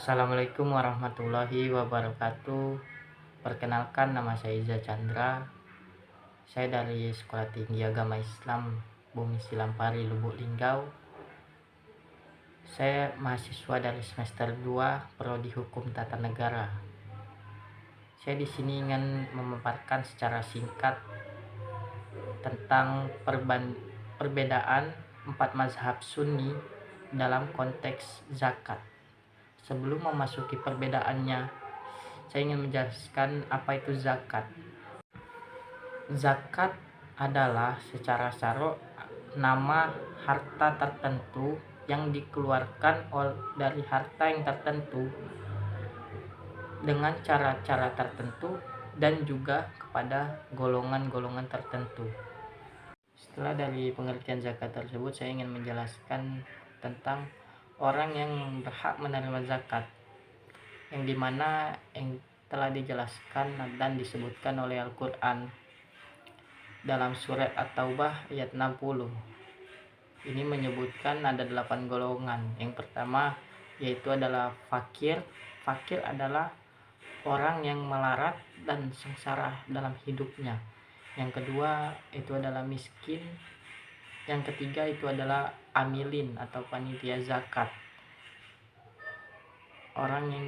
Assalamualaikum warahmatullahi wabarakatuh. Perkenalkan, nama saya Iza Chandra. Saya dari Sekolah Tinggi Agama Islam Bumi Silampari, Lubuk Linggau. Saya mahasiswa dari semester 2 Prodi Hukum Tata Negara. Saya di sini ingin memaparkan secara singkat tentang perbedaan 4 mazhab Sunni dalam konteks zakat. Sebelum memasuki perbedaannya, saya ingin menjelaskan apa itu zakat. Zakat adalah secara syara nama harta tertentu yang dikeluarkan dari harta yang tertentu dengan cara-cara tertentu dan juga kepada golongan-golongan tertentu. Setelah dari pengertian zakat tersebut, saya ingin menjelaskan tentang orang yang berhak menerima zakat, yang dimana yang telah dijelaskan dan disebutkan oleh Al-Quran dalam surat At-Taubah ayat 60. Ini menyebutkan ada 8 golongan. Yang pertama yaitu adalah fakir. Fakir adalah orang yang melarat dan sengsara dalam hidupnya. Yang kedua itu adalah miskin. Yang ketiga itu adalah amilin atau panitia zakat, orang yang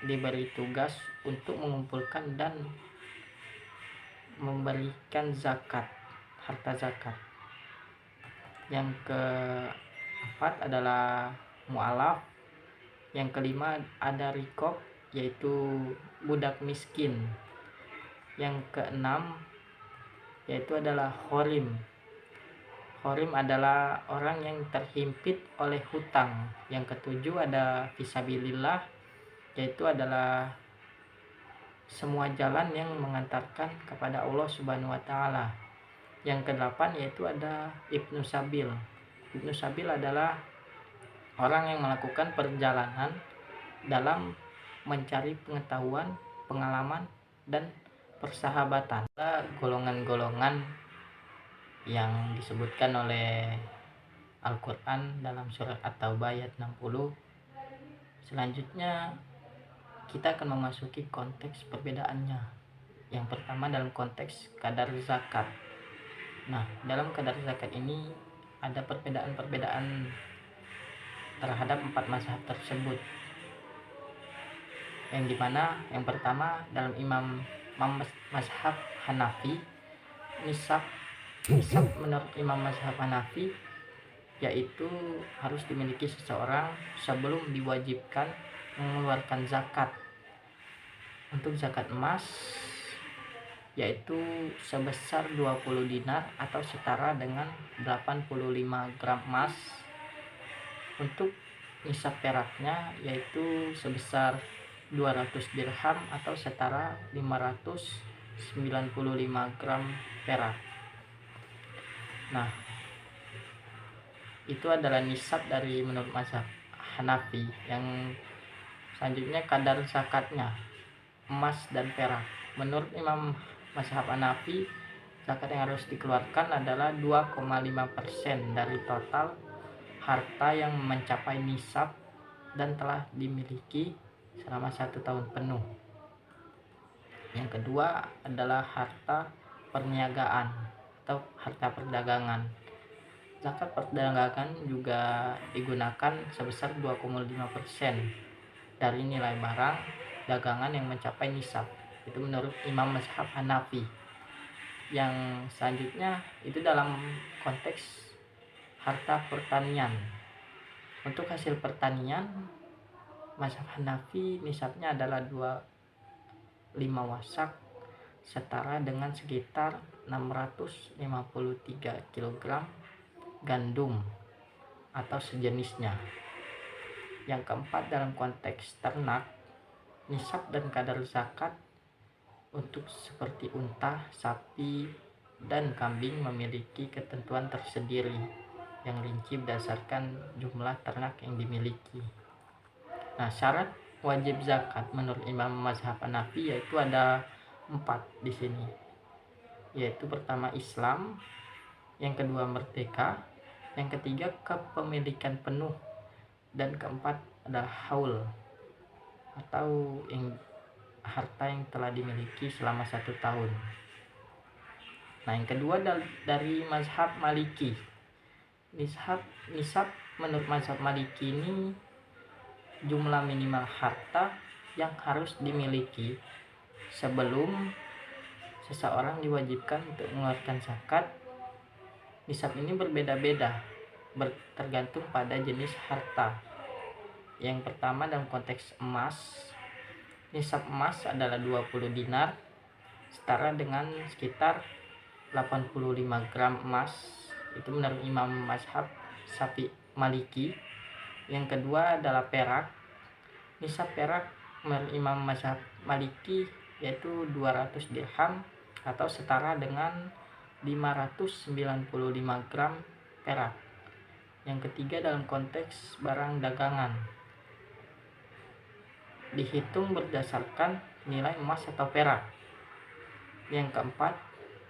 diberi tugas untuk mengumpulkan dan memberikan zakat, harta zakat. Yang keempat adalah mu'alaf. Yang kelima ada rikob, yaitu budak miskin. Yang keenam yaitu adalah horim. Horim adalah orang yang terhimpit oleh hutang. Yang ketujuh ada fisabilillah, yaitu adalah semua jalan yang mengantarkan kepada Allah Subhanahu wa taala. Yang kedelapan yaitu ada Ibnu Sabil. Ibnu Sabil adalah orang yang melakukan perjalanan dalam mencari pengetahuan, pengalaman, dan persahabatan. Ada golongan-golongan yang disebutkan oleh Al-Quran dalam surat At-Taubah ayat 60. Selanjutnya kita akan memasuki konteks perbedaannya. Yang pertama dalam konteks kadar zakat. Nah, dalam kadar zakat ini ada perbedaan-perbedaan terhadap 4 mazhab tersebut. Yang dimana yang pertama dalam imam mazhab Hanafi, nisab menurut imam mazhab Hanafi yaitu harus dimiliki seseorang sebelum diwajibkan mengeluarkan zakat. Untuk zakat emas yaitu sebesar 20 dinar atau setara dengan 85 gram emas. Untuk nisab peraknya yaitu sebesar 200 dirham atau setara 595 gram perak. Nah, itu adalah nisab dari menurut mazhab Hanafi. Yang selanjutnya kadar zakatnya emas dan perak. Menurut imam mazhab Hanafi, zakat yang harus dikeluarkan adalah 2,5% dari total harta yang mencapai nisab dan telah dimiliki selama 1 tahun penuh. Yang kedua adalah harta perniagaan atau harta perdagangan. Zakat perdagangan juga digunakan sebesar 2,5% dari nilai barang dagangan yang mencapai nisab. Itu menurut imam mazhab Hanafi. Yang selanjutnya itu dalam konteks harta pertanian. Untuk hasil pertanian, mazhab Hanafi nisabnya adalah 25 wasak, setara dengan sekitar 653 kg gandum atau sejenisnya. Yang keempat dalam konteks ternak, nisab dan kadar zakat untuk seperti unta, sapi, dan kambing memiliki ketentuan tersendiri yang rinci berdasarkan jumlah ternak yang dimiliki. Nah, syarat wajib zakat menurut imam mazhab Hanafi yaitu ada 4 di sini. Yaitu pertama Islam, yang kedua merdeka, yang ketiga kepemilikan penuh, dan keempat adalah haul. atau harta yang telah dimiliki selama 1 tahun. Nah, yang kedua dari mazhab Maliki. Nisab menurut mazhab Maliki ini jumlah minimal harta yang harus dimiliki sebelum seseorang diwajibkan untuk mengeluarkan zakat. Nisab ini berbeda-beda tergantung pada jenis harta. Yang pertama dalam konteks emas, nisab emas adalah 20 dinar, setara dengan sekitar 85 gram emas. Itu menurut Imam Mazhab Syafi'i Maliki. Yang kedua adalah perak. Nisab perak menurut Imam Mazhab Maliki yaitu 200 dirham atau setara dengan 595 gram perak. Yang ketiga dalam konteks barang dagangan, dihitung berdasarkan nilai emas atau perak. Yang keempat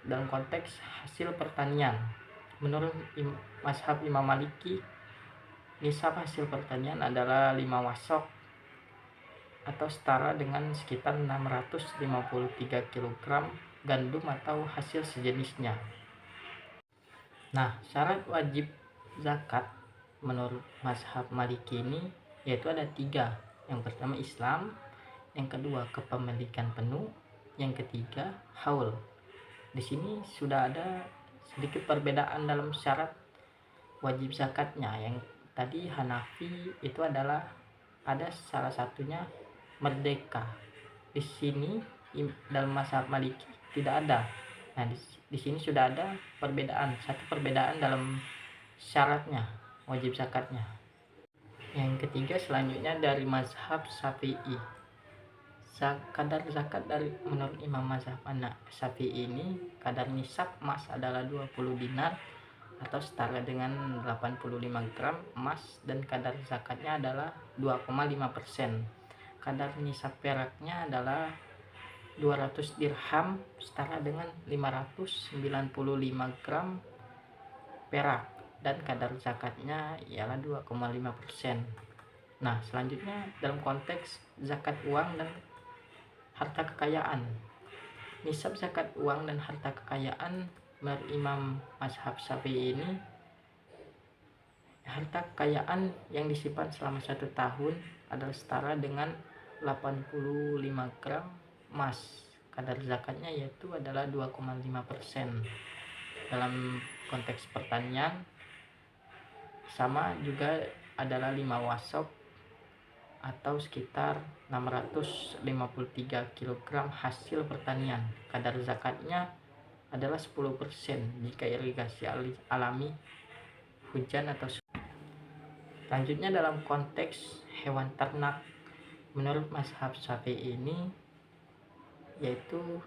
dalam konteks hasil pertanian, menurut mazhab Imam Maliki nisab hasil pertanian adalah 5 wasok atau setara dengan sekitar 653 kg gandum atau hasil sejenisnya. Nah, syarat wajib zakat menurut mazhab Maliki ini yaitu ada 3. Yang pertama Islam, yang kedua kepemilikan penuh, yang ketiga haul. Di sini sudah ada sedikit perbedaan dalam syarat wajib zakatnya. Yang tadi Hanafi itu adalah ada salah satunya merdeka. Di sini dalam mazhab Maliki tidak ada. Nah, di sini sudah ada satu perbedaan dalam syaratnya wajib zakatnya. Yang ketiga selanjutnya dari mazhab Syafi'i. Kadar zakat dari menurut Imam Mazhab Syafi'i ini, kadar nisab emas adalah 20 dinar atau setara dengan 85 gram emas, dan kadar zakatnya adalah 2,5%. Kadar nisab peraknya adalah 200 dirham setara dengan 595 gram perak, dan kadar zakatnya ialah 2,5%. Nah, selanjutnya dalam konteks zakat uang dan harta kekayaan. Nisab zakat uang dan harta kekayaan menurut Imam Mazhab Syafi'i ini, harta kekayaan yang disimpan selama 1 tahun adalah setara dengan 85 gram emas. Kadar zakatnya yaitu adalah 2,5%. Dalam konteks pertanian sama juga adalah 5 wasok atau sekitar 653 kg hasil pertanian. Kadar zakatnya adalah 10% jika irigasi alami, hujan atau Selanjutnya dalam konteks hewan ternak menurut mazhab Syafi'i ini yaitu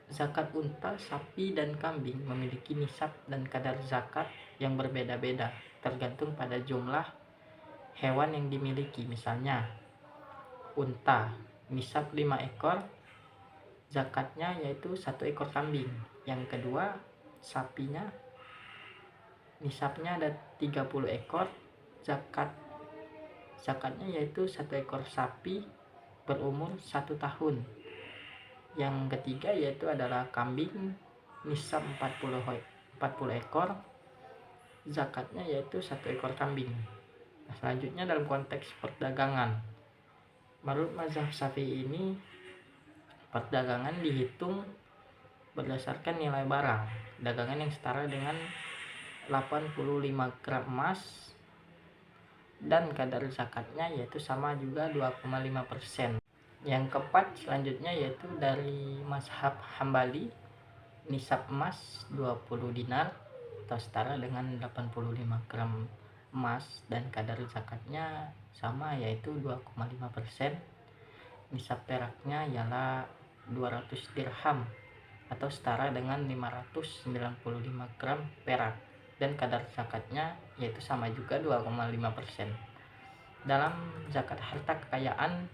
zakat unta, sapi, dan kambing memiliki nisab dan kadar zakat yang berbeda-beda tergantung pada jumlah hewan yang dimiliki. Misalnya unta nisab 5 ekor, zakatnya yaitu 1 ekor kambing. Yang kedua sapinya nisabnya ada 30 ekor, zakatnya yaitu 1 ekor sapi berumur 1 tahun. Yang ketiga yaitu adalah kambing nisab 40 ekor, zakatnya yaitu 1 ekor kambing. Nah, selanjutnya dalam konteks perdagangan, menurut mazhab Syafi'i ini perdagangan dihitung berdasarkan nilai barang dagangan yang setara dengan 85 gram emas, dan kadar zakatnya yaitu sama juga 2,5%. Yang keempat selanjutnya yaitu dari mazhab Hambali, nisab emas 20 dinar atau setara dengan 85 gram emas, dan kadar zakatnya sama yaitu 2,5%. Nisab peraknya ialah 200 dirham atau setara dengan 595 gram perak, dan kadar zakatnya yaitu sama juga 2,5%. Dalam zakat harta kekayaan,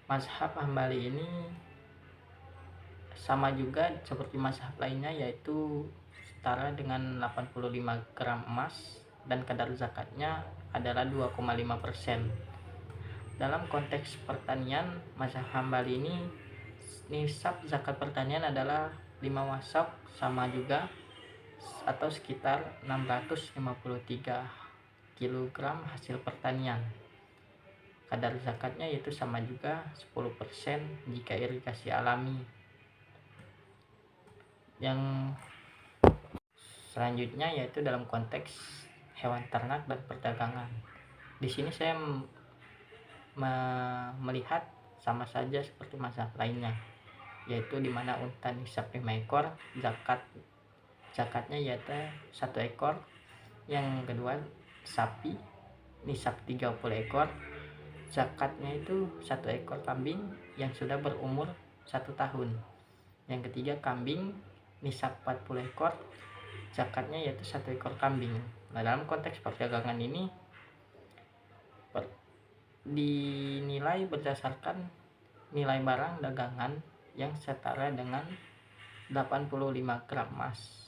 mazhab Hambali ini sama juga seperti mazhab lainnya yaitu setara dengan 85 gram emas, dan kadar zakatnya adalah 2,5%. dalam konteks pertanian mazhab Hambali ini nisab zakat pertanian adalah 5 wasaq, sama juga atau sekitar 653 kg hasil pertanian. Kadar zakatnya yaitu sama juga 10% jika irigasi alami. Yang selanjutnya yaitu dalam konteks hewan ternak dan perdagangan. Di sini saya melihat sama saja seperti mazhab lainnya, yaitu dimana unta nisab 5 ekor, zakatnya yaitu 1 ekor. Yang kedua, sapi nisab 30 ekor, zakatnya itu 1 ekor kambing yang sudah berumur 1 tahun. Yang ketiga, kambing nisab 40 ekor, zakatnya yaitu 1 ekor kambing. Nah, dalam konteks perdagangan ini dinilai berdasarkan nilai barang dagangan yang setara dengan 85 gram emas.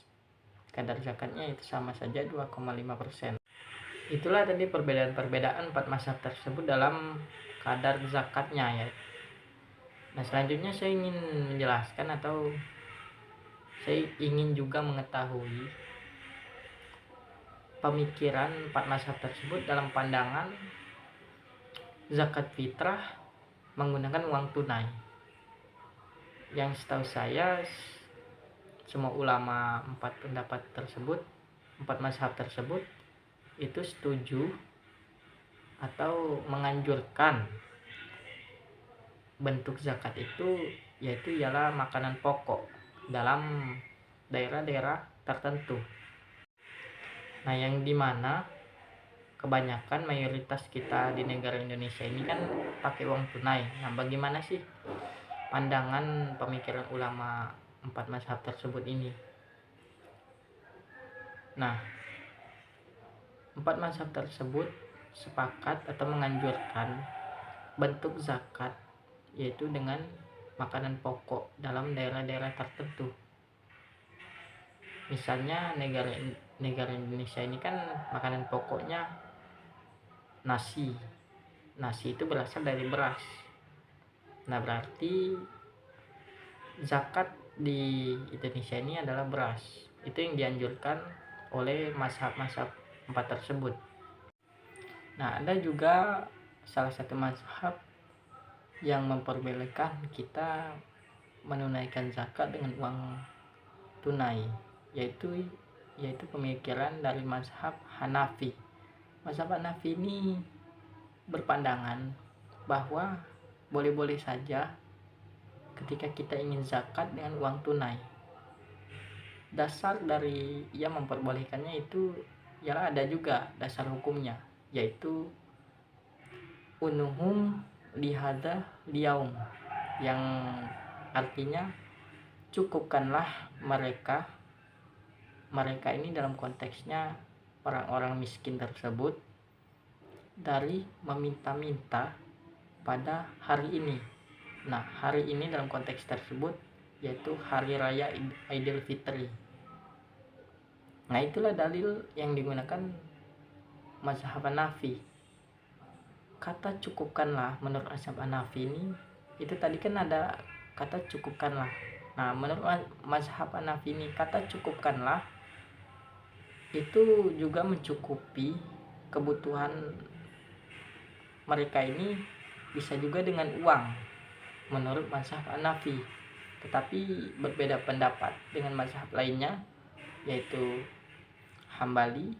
Kadar zakatnya itu sama saja 2,5%. Itulah tadi perbedaan-perbedaan 4 mazhab tersebut dalam kadar zakatnya ya. Nah, selanjutnya saya ingin menjelaskan atau saya ingin juga mengetahui pemikiran 4 mazhab tersebut dalam pandangan zakat fitrah menggunakan uang tunai. Yang setahu saya semua ulama 4 pendapat tersebut, 4 mazhab tersebut itu setuju atau menganjurkan bentuk zakat itu yaitu ialah makanan pokok dalam daerah-daerah tertentu. Nah, yang dimana kebanyakan mayoritas kita di negara Indonesia ini kan pakai uang tunai. Nah, bagaimana sih pandangan pemikiran ulama 4 mazhab tersebut ini? Nah, 4 mazhab tersebut sepakat atau menganjurkan bentuk zakat yaitu dengan makanan pokok dalam daerah-daerah tertentu. Misalnya negara Indonesia ini kan makanan pokoknya nasi itu berasal dari beras. Nah, berarti zakat di Indonesia ini adalah beras. Itu yang dianjurkan oleh mazhab-mazhab 4 tersebut. Nah, ada juga salah satu mazhab yang memperbolehkan kita menunaikan zakat dengan uang tunai, yaitu pemikiran dari mazhab Hanafi. Mazhab Hanafi ini berpandangan bahwa boleh-boleh saja ketika kita ingin zakat dengan uang tunai. Dasar dari ia memperbolehkannya itu ialah ada juga dasar hukumnya, yaitu unuhum lihada liyaum, yang artinya cukupkanlah mereka ini dalam konteksnya orang-orang miskin tersebut dari meminta-minta pada hari ini. Nah, hari ini dalam konteks tersebut yaitu hari raya Idul Fitri. Nah, itulah dalil yang digunakan mazhab Hanafi. Kata cukupkanlah menurut mazhab Hanafi ini, itu tadi kan ada kata cukupkanlah. Nah, menurut mazhab Hanafi ini kata cukupkanlah itu juga mencukupi kebutuhan mereka ini, bisa juga dengan uang menurut mazhab Hanafi. Tetapi berbeda pendapat dengan mazhab lainnya, yaitu Hambali,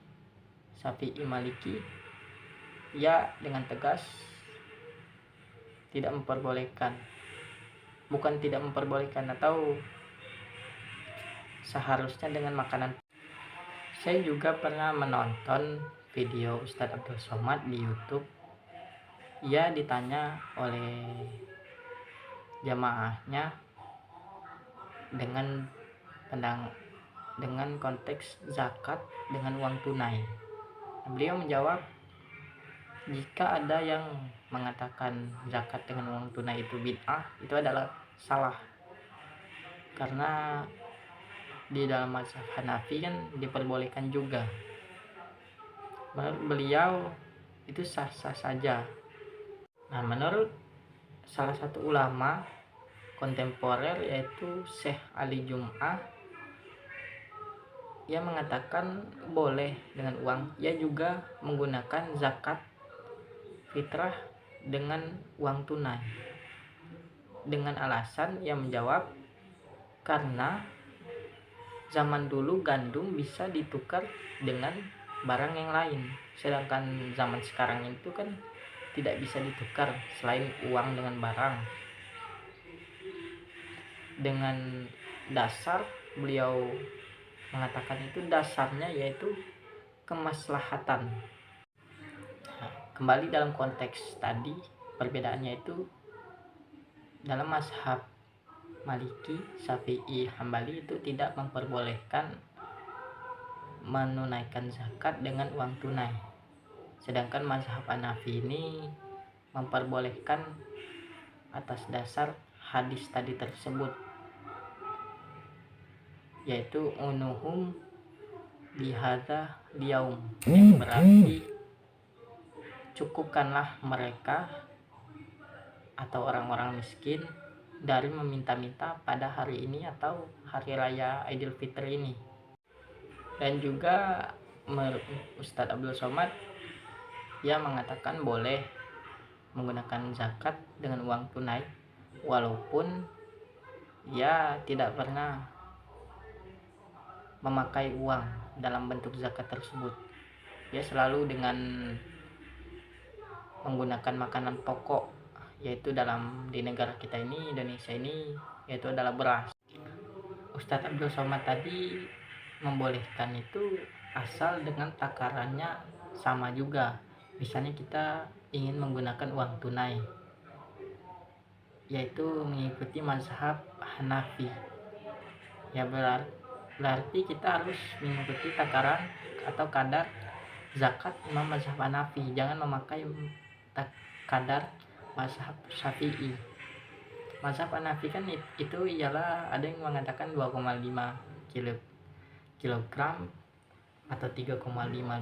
Syafi'i, Maliki. Ia dengan tegas tidak memperbolehkan, bukan tidak memperbolehkan atau seharusnya dengan makanan. Saya juga pernah menonton video Ustadz Abdul Somad di YouTube. Ia ditanya oleh jamaahnya dengan konteks zakat dengan uang tunai. Beliau menjawab, jika ada yang mengatakan zakat dengan uang tunai itu bid'ah, itu adalah salah. Karena di dalam mazhab Hanafi kan diperbolehkan juga. Menurut beliau itu sah-sah saja. Nah, menurut salah satu ulama kontemporer yaitu Syekh Ali Jum'ah, ia mengatakan boleh dengan uang. Ia juga menggunakan zakat fitrah dengan uang tunai. Dengan alasan ia menjawab, karena zaman dulu gandum bisa ditukar dengan barang yang lain, sedangkan zaman sekarang itu kan tidak bisa ditukar selain uang dengan barang. Dengan dasar beliau mengatakan itu, dasarnya yaitu kemaslahatan. Nah, kembali dalam konteks tadi, perbedaannya itu dalam mazhab Maliki, Syafi'i, Hambali itu tidak memperbolehkan menunaikan zakat dengan uang tunai. Sedangkan mazhab Hanafi ini memperbolehkan atas dasar hadis tadi tersebut, yaitu unuhum bihadza liyaum, yang berarti cukupkanlah mereka atau orang-orang miskin dari meminta-minta pada hari ini atau hari raya Idul Fitri ini. Dan juga Ustadz Abdul Somad, ia mengatakan boleh menggunakan zakat dengan uang tunai walaupun ia tidak pernah memakai uang dalam bentuk zakat tersebut. Ia selalu dengan menggunakan makanan pokok, yaitu di negara kita ini, Indonesia ini, yaitu adalah beras. Ustadz Abdul Somad tadi membolehkan itu asal dengan takarannya sama juga. Misalnya kita ingin menggunakan uang tunai, yaitu mengikuti mazhab Hanafi, ya berarti kita harus mengikuti takaran atau kadar zakat imam mazhab Hanafi, jangan memakai kadar mazhab Syafi'i. Mazhab Hanafi kan itu ialah, ada yang mengatakan 2,5 kilogram atau 3,5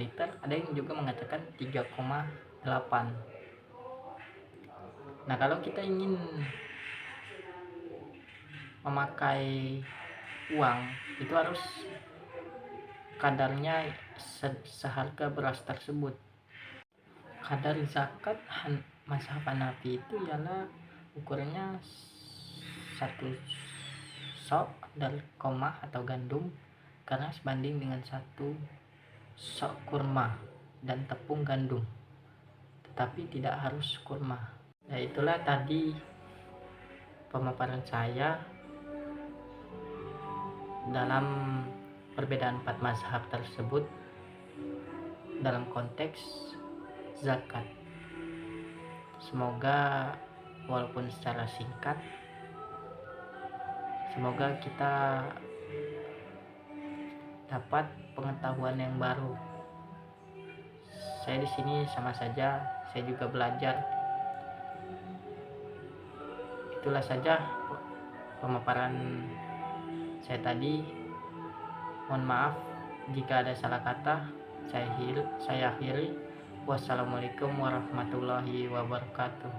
liter, ada yang juga mengatakan 3,8. Nah, kalau kita ingin memakai uang itu harus kadarnya seharga beras tersebut. Kadar zakat mazhab Hanafi itu ialah ukurannya 1 sok dari koma atau gandum karena sebanding dengan 1 sok kurma dan tepung gandum, tetapi tidak harus kurma. Nah, itulah tadi pemaparan saya dalam perbedaan 4 mazhab tersebut dalam konteks zakat. Semoga walaupun secara singkat, semoga kita dapat pengetahuan yang baru. Saya di sini sama saja, saya juga belajar. Itulah saja pemaparan saya tadi. Mohon maaf jika ada salah kata. Saya akhiri. Wassalamualaikum warahmatullahi wabarakatuh.